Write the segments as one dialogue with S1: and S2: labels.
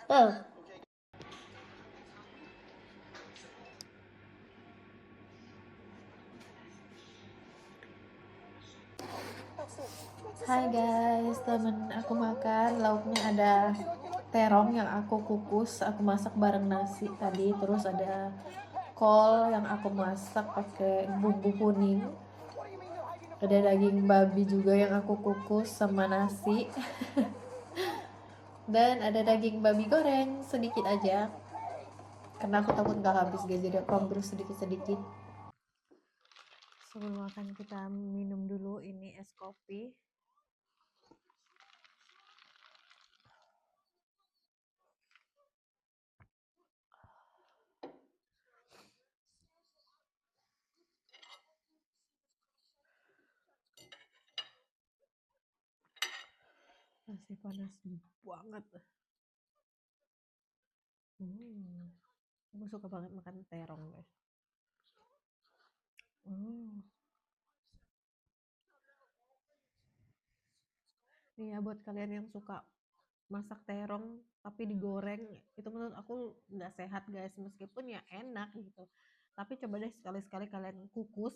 S1: Tuh. Hai guys, temen aku makan, lauknya ada terong yang aku kukus, aku masak bareng nasi tadi, terus ada kol yang aku masak pakai bumbu kuning, ada daging babi juga yang aku kukus sama nasi, dan ada daging babi goreng sedikit aja, karena aku takut gak habis guys, jadi aku ambil sedikit-sedikit. Sebelum makan kita minum dulu ini es kopi. Masih panas banget. Aku suka banget makan terong guys. Nih ya, buat kalian yang suka masak terong tapi digoreng, itu menurut aku nggak sehat guys, meskipun ya enak gitu, tapi coba deh sekali-sekali kalian kukus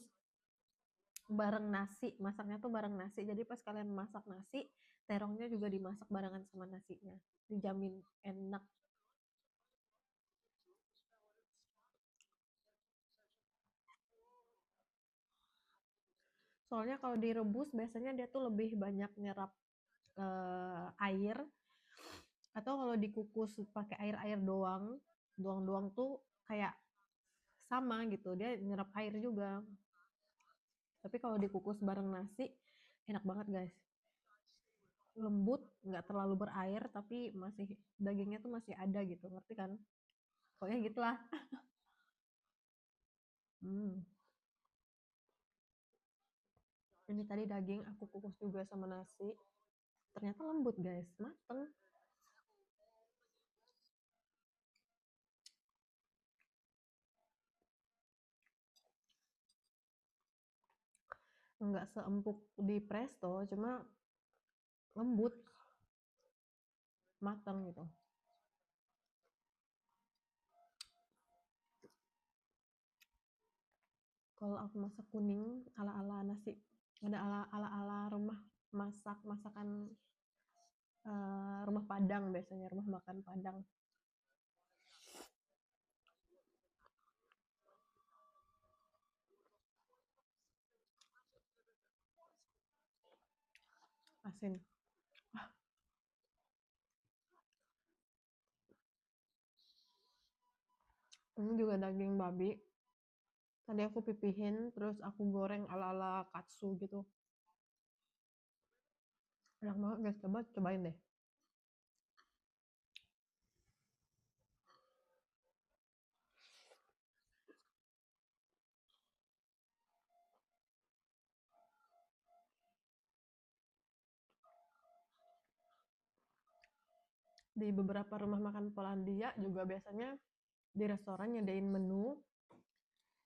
S1: bareng nasi, masaknya tuh bareng nasi, jadi pas kalian masak nasi, terongnya juga dimasak barengan sama nasinya, dijamin enak. Soalnya kalau direbus biasanya dia tuh lebih banyak nyerap air, atau kalau dikukus pakai air doang doang tuh kayak sama gitu, dia nyerap air juga. Tapi kalau dikukus bareng nasi enak banget guys, lembut, nggak terlalu berair, tapi masih dagingnya tuh masih ada gitu, ngerti kan? Pokoknya gitulah. Ini tadi daging aku kukus juga sama nasi, ternyata lembut guys, mateng. Nggak seempuk di presto, cuma lembut, mateng gitu. Kalau aku masak kuning ala-ala nasi, ada ala-ala rumah masakan rumah Padang, biasanya rumah makan Padang. Asin. Ini juga daging babi. Tadi aku pipihin, terus aku goreng ala-ala katsu gitu. Enak banget guys, cobain deh. Di beberapa rumah makan Polandia juga biasanya di restoran nyediain menu.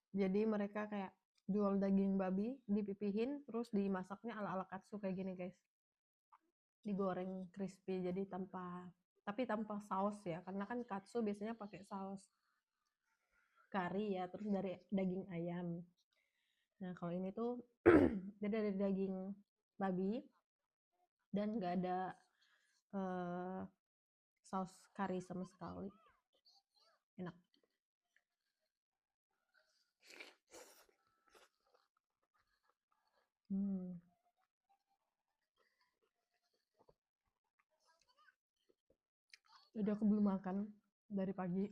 S1: Jadi mereka kayak jual daging babi, dipipihin, terus dimasaknya ala-ala katsu kayak gini guys. Digoreng crispy, jadi tapi tanpa saus ya, karena kan katsu biasanya pakai saus kari ya, terus dari daging ayam. Nah kalau ini tuh dia dari daging babi dan nggak ada uh, saus kari sama sekali. Enak. Jadi aku belum makan dari pagi.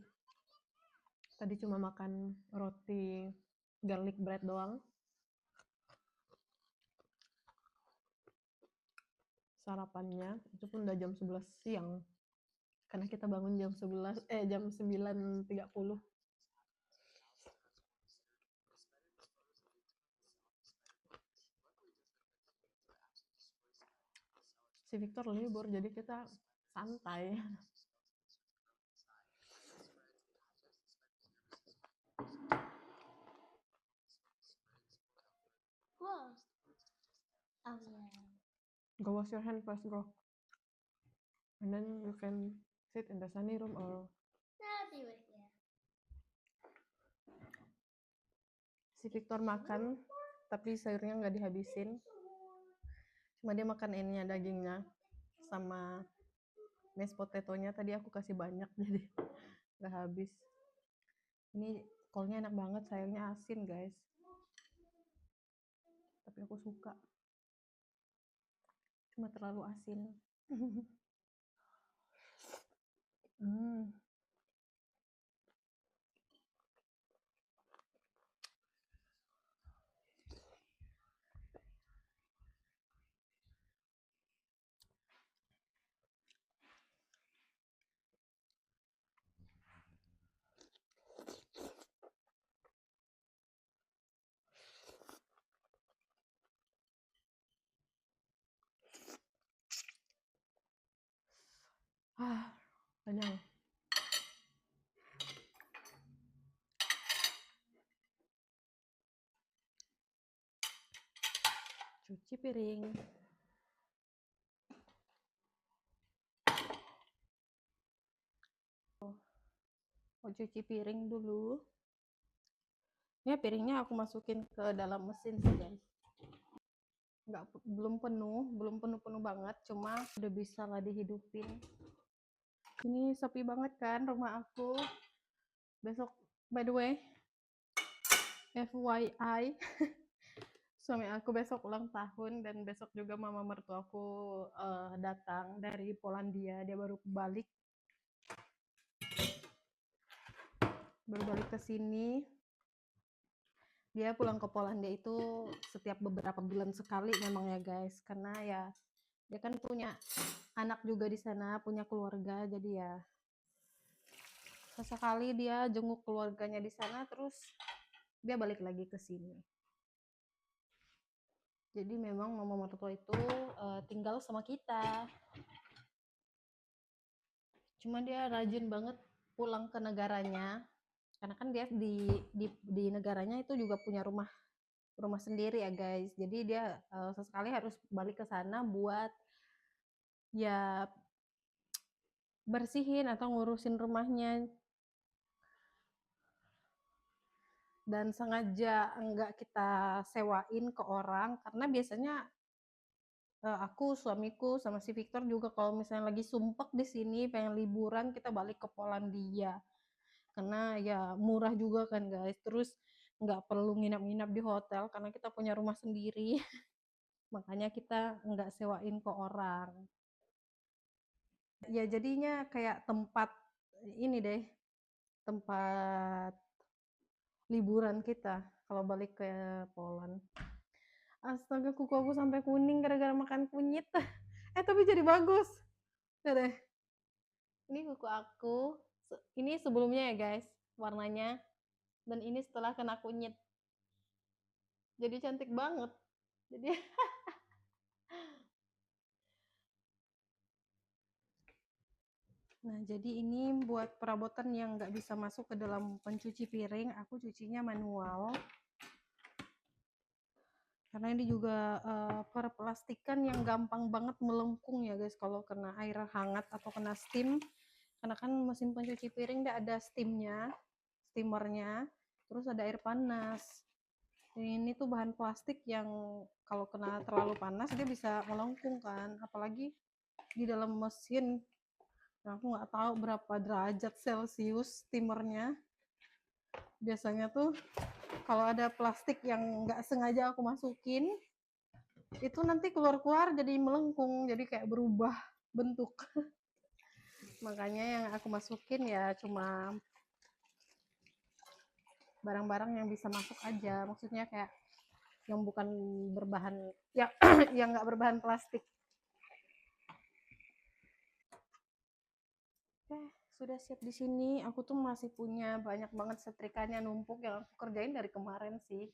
S1: Tadi cuma makan roti garlic bread doang. Sarapannya itu pun udah jam 11 siang. Karena kita bangun jam 9.30. Si Victor libur, jadi kita santai.
S2: Wow. Oh yeah.
S1: Go wash your hand first, go. And then you can sit in the sunny room or
S2: I'll be with you.
S1: si Victor makan, tapi sayurnya nggak dihabisin. Cuma dia makan ininya, dagingnya, sama mashed potato-nya. Tadi aku kasih banyak, jadi nggak habis. Ini kolnya enak banget, sayurnya asin guys. Tapi aku suka. Cuma terlalu asin. Kenyang. Cuci piring. Mau cuci piring dulu. Ya, piringnya aku masukin ke dalam mesin sih guys. Belum penuh banget, cuma udah bisa lah dihidupin. Ini sepi banget kan rumah aku. Besok, by the way, FYI, suami aku besok ulang tahun, dan besok juga mama mertuaku datang dari Polandia. Dia baru balik ke sini. Dia pulang ke Polandia itu setiap beberapa bulan sekali memang ya guys, karena ya dia kan punya anak juga di sana, punya keluarga, jadi ya sesekali dia jenguk keluarganya di sana, terus dia balik lagi ke sini. Jadi memang mama mertua itu tinggal sama kita. Cuma dia rajin banget pulang ke negaranya, karena kan dia di negaranya itu juga punya rumah sendiri ya guys. Jadi dia sesekali harus balik ke sana buat ya bersihin atau ngurusin rumahnya. Dan sengaja enggak kita sewain ke orang, karena biasanya aku, suamiku, sama si Victor juga kalau misalnya lagi sumpek di sini pengen liburan, kita balik ke Polandia. Karena ya murah juga kan guys, terus nggak perlu nginap-nginap di hotel karena kita punya rumah sendiri. Makanya kita nggak sewain ke orang. Ya jadinya kayak tempat ini deh, tempat liburan kita kalau balik ke Poland. Astaga, kuku aku sampai kuning gara-gara makan kunyit. Tapi jadi bagus. Udah deh. Ini kuku aku. Ini sebelumnya ya guys, warnanya. Dan ini setelah kena kunyit. Jadi cantik banget. Jadi Nah, jadi ini buat perabotan yang nggak bisa masuk ke dalam pencuci piring, aku cucinya manual. Karena ini juga perplastikan yang gampang banget melengkung ya guys kalau kena air hangat atau kena steam. Karena kan mesin pencuci piring dia ada steamernya, terus ada air panas. Ini tuh bahan plastik yang kalau kena terlalu panas dia bisa melengkung kan, apalagi di dalam mesin. Nah, aku nggak tahu berapa derajat Celcius steamernya. Biasanya tuh kalau ada plastik yang nggak sengaja aku masukin, itu nanti keluar-keluar jadi melengkung, jadi kayak berubah bentuk. Makanya yang aku masukin ya cuma barang-barang yang bisa masuk aja, maksudnya kayak yang bukan berbahan ya yang nggak berbahan plastik. Sudah siap di sini. Aku tuh masih punya banyak banget setrikanya numpuk yang aku kerjain dari kemarin sih.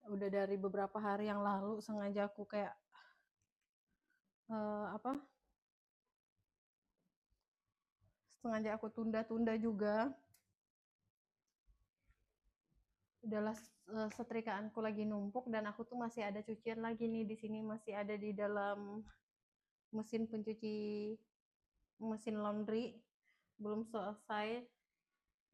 S1: udah dari beberapa hari yang lalu sengaja aku kayak sengaja aku tunda-tunda juga. Udahlah, setrikaanku lagi numpuk dan aku tuh masih ada cucian lagi nih di sini, masih ada di dalam mesin laundry, belum selesai,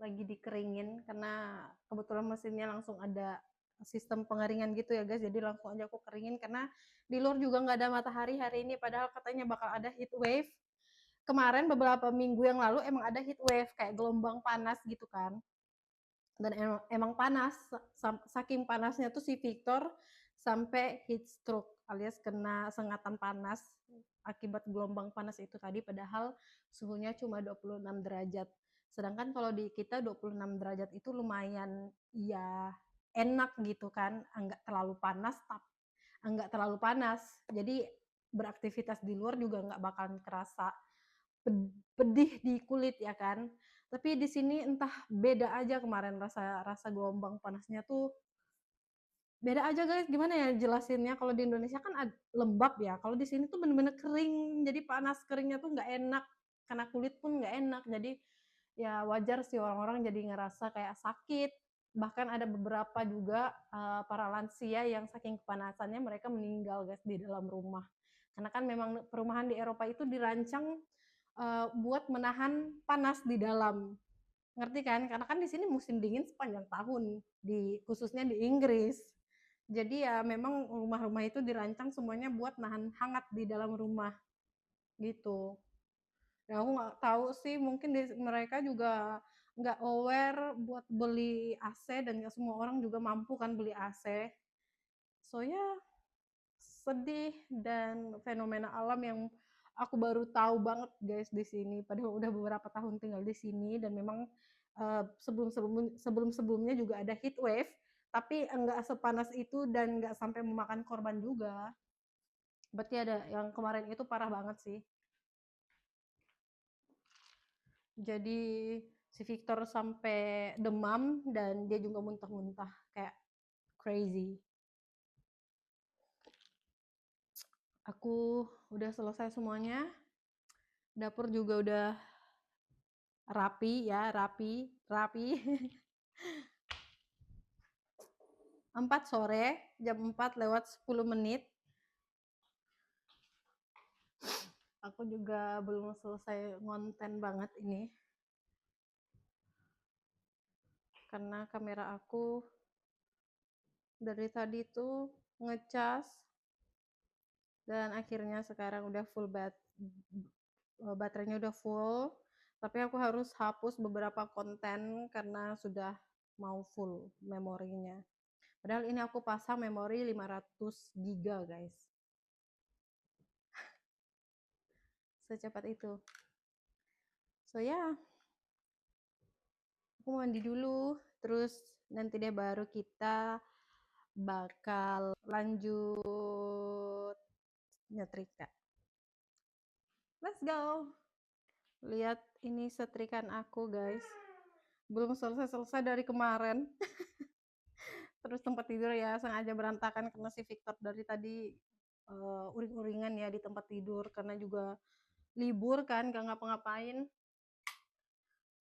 S1: lagi dikeringin karena kebetulan mesinnya langsung ada sistem pengeringan gitu ya guys, jadi langsung aja aku keringin karena di luar juga nggak ada matahari hari ini, padahal katanya bakal ada heat wave. Kemarin beberapa minggu yang lalu emang ada heat wave kayak gelombang panas gitu kan, dan emang panas, saking panasnya tuh si Victor sampai heat stroke alias kena sengatan panas akibat gelombang panas itu tadi, padahal suhunya cuma 26 derajat. Sedangkan kalau di kita 26 derajat itu lumayan ya enak gitu kan, enggak terlalu panas, enggak terlalu panas. Jadi beraktivitas di luar juga enggak bakalan kerasa pedih di kulit ya kan. Tapi di sini entah beda aja kemarin rasa gelombang panasnya tuh beda aja guys, gimana ya jelasinnya, kalau di Indonesia kan lembab ya, kalau di sini tuh bener-bener kering, jadi panas keringnya tuh nggak enak, karena kulit pun nggak enak, jadi ya wajar sih orang-orang jadi ngerasa kayak sakit, bahkan ada beberapa juga para lansia yang saking kepanasannya mereka meninggal guys di dalam rumah, karena kan memang perumahan di Eropa itu dirancang buat menahan panas di dalam, ngerti kan? Karena kan di sini musim dingin sepanjang tahun, khususnya di Inggris. Jadi ya memang rumah-rumah itu dirancang semuanya buat nahan hangat di dalam rumah gitu. Nah, aku nggak tahu sih, mungkin mereka juga nggak aware buat beli AC dan nggak semua orang juga mampu kan beli AC. So ya sedih dan fenomena alam yang aku baru tahu banget guys di sini. Padahal udah beberapa tahun tinggal di sini dan memang sebelum-sebelumnya juga ada heat wave, tapi enggak sepanas itu dan enggak sampai memakan korban juga. Berarti ada yang kemarin itu parah banget sih. Jadi si Victor sampai demam dan dia juga muntah-muntah kayak crazy. Aku udah selesai semuanya. Dapur juga udah rapi ya, rapi. 4 sore, jam 4 lewat 10 menit. Aku juga belum selesai ngonten banget ini. Karena kamera aku dari tadi tuh ngecas dan akhirnya sekarang udah full baterainya udah full, tapi aku harus hapus beberapa konten karena sudah mau full memorinya. Padahal ini aku pasang memori 500 GB guys. Secepat itu. So ya, aku mandi dulu, terus nanti deh baru kita bakal lanjut nyetrika. Let's go. Lihat ini setrikaan aku guys, belum selesai dari kemarin. Terus tempat tidur ya sengaja berantakan karena si Victor dari tadi uring-uringan ya di tempat tidur karena juga libur kan, gak ngapa-ngapain,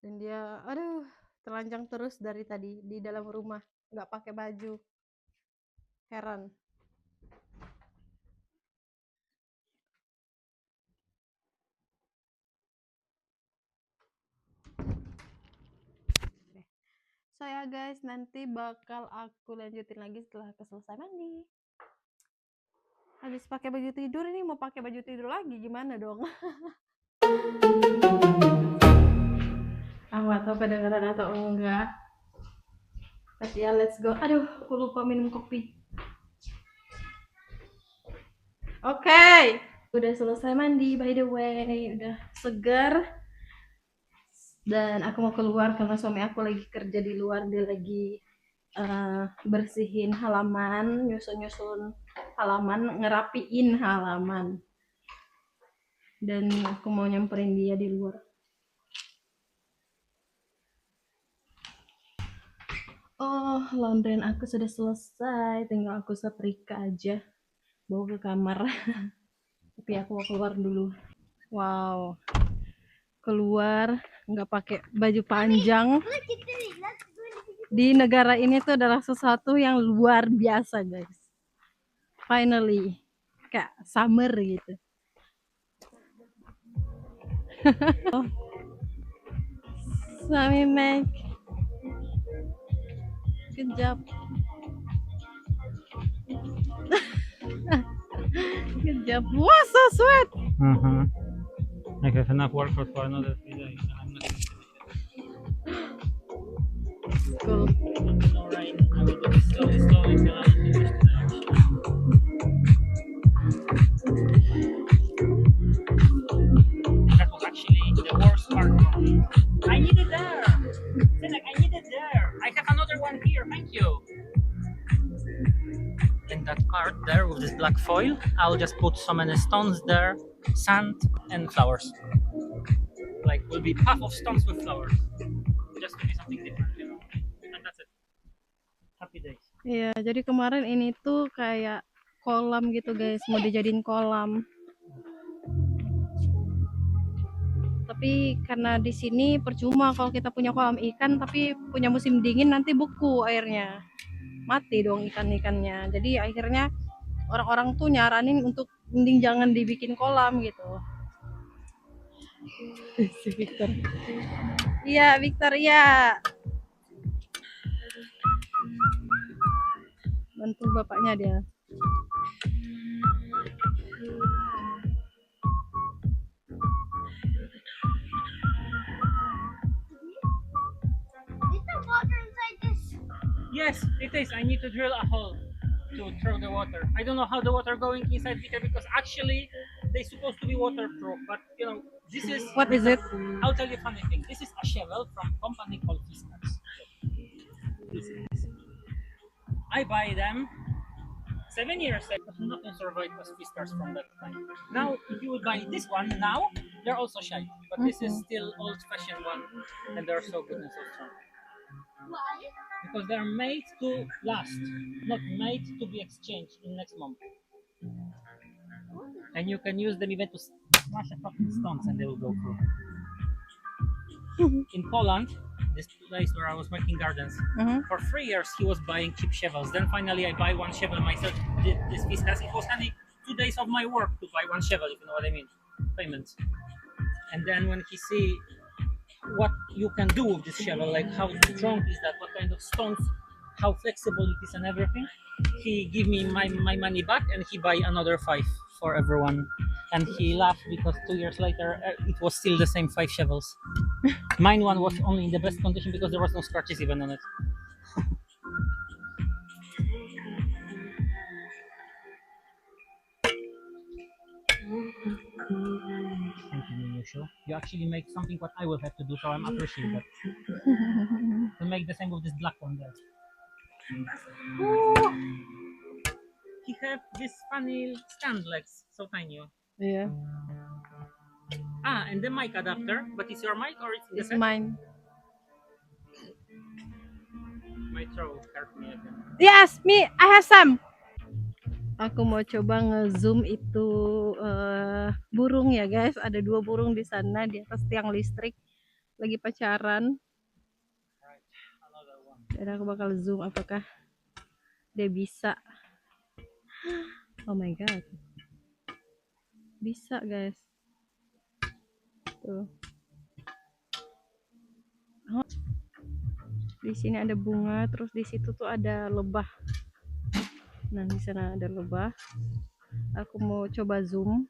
S1: dan dia telanjang terus dari tadi di dalam rumah, nggak pakai baju, heran. So ya guys, nanti bakal aku lanjutin lagi setelah selesai mandi. Habis pakai baju tidur, ini mau pakai baju tidur lagi gimana dong? Aku nggak tahu kedengeran atau enggak. Tapi ya let's go. Aduh, aku lupa minum kopi. Oke. Udah selesai mandi by the way, udah segar. Dan aku mau keluar karena suami aku lagi kerja di luar, dia lagi bersihin halaman, nyusun halaman, ngerapiin halaman. Dan aku mau nyamperin dia di luar.
S3: Oh, laundryan aku sudah selesai, tinggal aku setrika aja, bawa ke kamar. Tapi aku mau keluar dulu. Wow, keluar nggak pakai baju panjang
S2: Look at this. Let's go to
S3: di negara ini tuh adalah sesuatu yang luar biasa, guys. Finally, kayak summer gitu. Oh, Sami make good job. Good job. Wow, so sweat.
S4: I have enough workload for another 3 days. And I'm not
S3: Cool.
S4: no rain. I will do this slowly till I'm finished today. That was actually the worst part for me. I need it there. Zenek, I need it there. I have another one here. Thank you. In that cart there with this black foil, I'll just put so many stones there, sand and flowers. Like will be puff of stones with flowers. Just to be something different, you know. And that's it. Happy days.
S3: Iya, jadi kemarin ini tuh kayak kolam gitu, guys, mau dijadiin kolam. Tapi karena di sini percuma kalau kita punya kolam ikan, tapi punya musim dingin nanti beku airnya. Mati dong ikan-ikannya. Jadi akhirnya orang-orang tuh nyaranin untuk mending jangan dibikin kolam gitu. Si Victor. Iya, Victor, iya. Bantu bapaknya dia.
S2: Is there water inside this?
S4: Yes, it is. I need to drill a hole to throw the water. I don't know how the water going inside here because actually they supposed to be waterproof, but you know this is.
S3: What is it?
S4: I'll tell you a funny thing. This is a shovel from company called Fiskars. I buy them 7 years ago. Nothing survived as Fiskars from that time. Now, if you would buy this one now, they're also shite, but this is still old-fashioned one, and they're so good and so strong.
S2: Why?
S4: Because they're made to last, not made to be exchanged in next month. And you can use them even to smash a fucking stones and they will go through. In Poland, this place where I was making gardens, for 3 years he was buying cheap shovels. Then finally I buy one shovel myself. This Fiskars, it was only 2 days of my work to buy one shovel, if you know what I mean. Payments. And then when he see what you can do with this shovel, like how strong is that, what kind of stones, how flexible it is and everything, he give me my money back and he buy another 5 for everyone. And he laughed because 2 years later it was still the same 5 shovels. Mine one was only in the best condition because there was no scratches even on it. Thank you, Yusho. You actually make something what I will have to do, so I'm appreciative. To make the same with this black one there. Ooh. He have this funny stand legs, so tiny.
S3: Iya,
S4: And the mic adapter, but it's your mic or it's the
S3: it's
S4: set?
S3: mine.
S4: My throat hurt me again.
S3: Yes, me, I have some. Aku mau coba nge-zoom itu burung ya, guys. Ada 2 burung di sana di atas tiang listrik lagi pacaran.
S4: Right, another one.
S3: Dan aku bakal zoom apakah dia bisa. Oh my god. Bisa, guys. Tuh. Oh. Di sini ada bunga, terus di situ tuh ada lebah. Nah, di sana ada lebah. Aku mau coba zoom.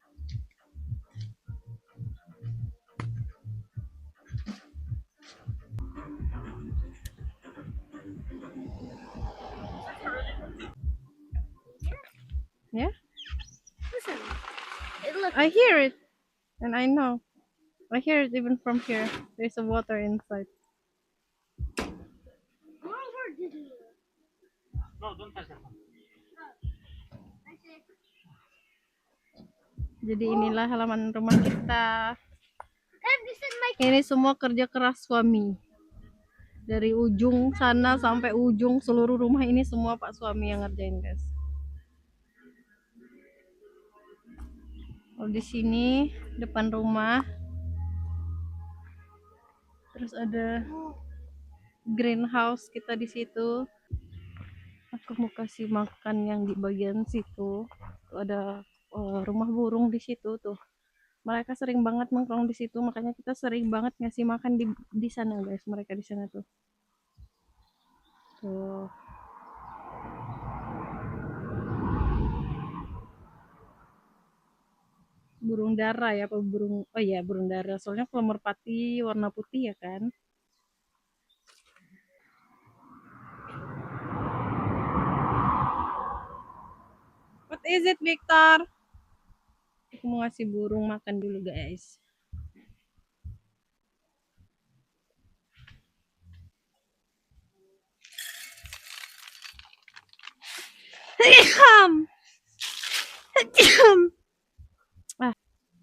S3: Yeah,
S2: Listen. It looks.
S3: I hear it, and I know. I hear it even from here. There's a water inside.
S2: Where did you?
S4: No, don't touch that one.
S2: I said.
S3: Jadi inilah halaman rumah kita.
S2: And this is my.
S3: Ini semua kerja keras suami. Dari ujung sana sampai ujung seluruh rumah ini semua Pak suami yang ngerjain, guys. Kalau di sini depan rumah, terus ada greenhouse kita di situ. Aku mau kasih makan yang di bagian situ. Tuh ada rumah burung di situ tuh. Mereka sering banget nongkrong di situ, makanya kita sering banget ngasih makan di sana, guys. Mereka di sana tuh. Tuh. Burung dara ya, apa burung? Oh iya, burung dara. Soalnya kalau merpati warna putih ya kan. What is it, Victor? Aku mau ngasih burung makan dulu, guys.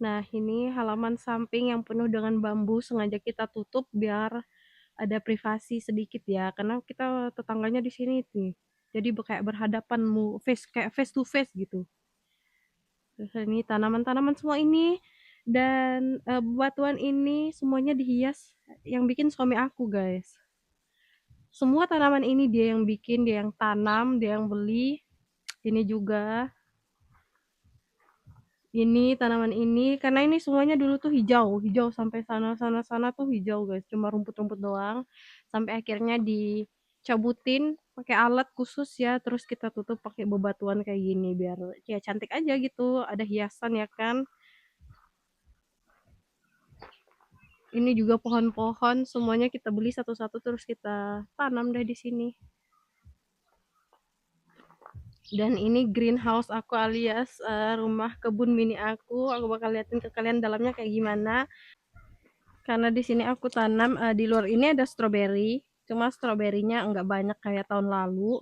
S3: Nah, ini halaman samping yang penuh dengan bambu sengaja kita tutup biar ada privasi sedikit ya, karena kita tetangganya di sini nih. Jadi kayak berhadapan kayak face to face gitu. Terus ini tanaman-tanaman semua ini dan batuan ini semuanya dihias yang bikin suami aku, guys. Semua tanaman ini dia yang bikin, dia yang tanam, dia yang beli. Ini juga. Ini tanaman ini karena ini semuanya dulu tuh hijau sampai sana tuh hijau, guys. Cuma rumput-rumput doang. Sampai akhirnya dicabutin pakai alat khusus ya, terus kita tutup pakai bebatuan kayak gini biar ya cantik aja gitu, ada hiasan ya kan. Ini juga pohon-pohon semuanya kita beli satu-satu terus kita tanam deh di sini. Dan ini greenhouse aku alias rumah kebun mini aku. Aku bakal liatin ke kalian dalamnya kayak gimana. Karena di sini aku tanam di luar ini ada stroberi. Cuma stroberinya enggak banyak kayak tahun lalu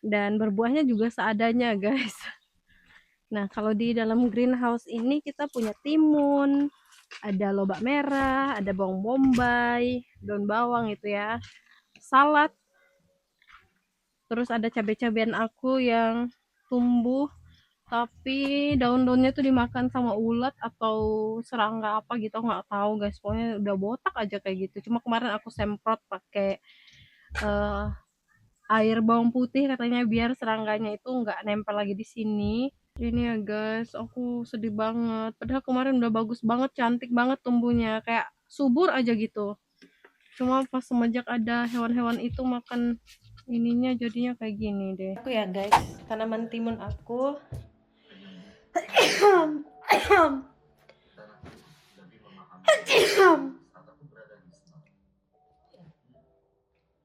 S3: dan berbuahnya juga seadanya, guys. Nah, kalau di dalam greenhouse ini kita punya timun, ada lobak merah, ada bawang bombay, daun bawang itu ya, salad. Terus ada cabai-cabean aku yang tumbuh tapi daun-daunnya tuh dimakan sama ulat atau serangga apa gitu, nggak tahu, guys. Pokoknya udah botak aja kayak gitu. Cuma kemarin aku semprot pakai air bawang putih katanya biar serangganya itu nggak nempel lagi di sini. Ini ya, guys, aku sedih banget. Padahal kemarin udah bagus banget, cantik banget tumbuhnya, kayak subur aja gitu. Cuma pas semenjak ada hewan-hewan itu makan ininya jadinya kayak gini deh. Aku ya, guys, tanaman timun aku.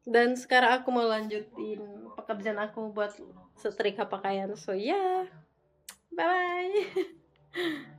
S3: Dan sekarang aku mau lanjutin pekerjaan aku buat setrika pakaian. So ya, yeah. Bye bye.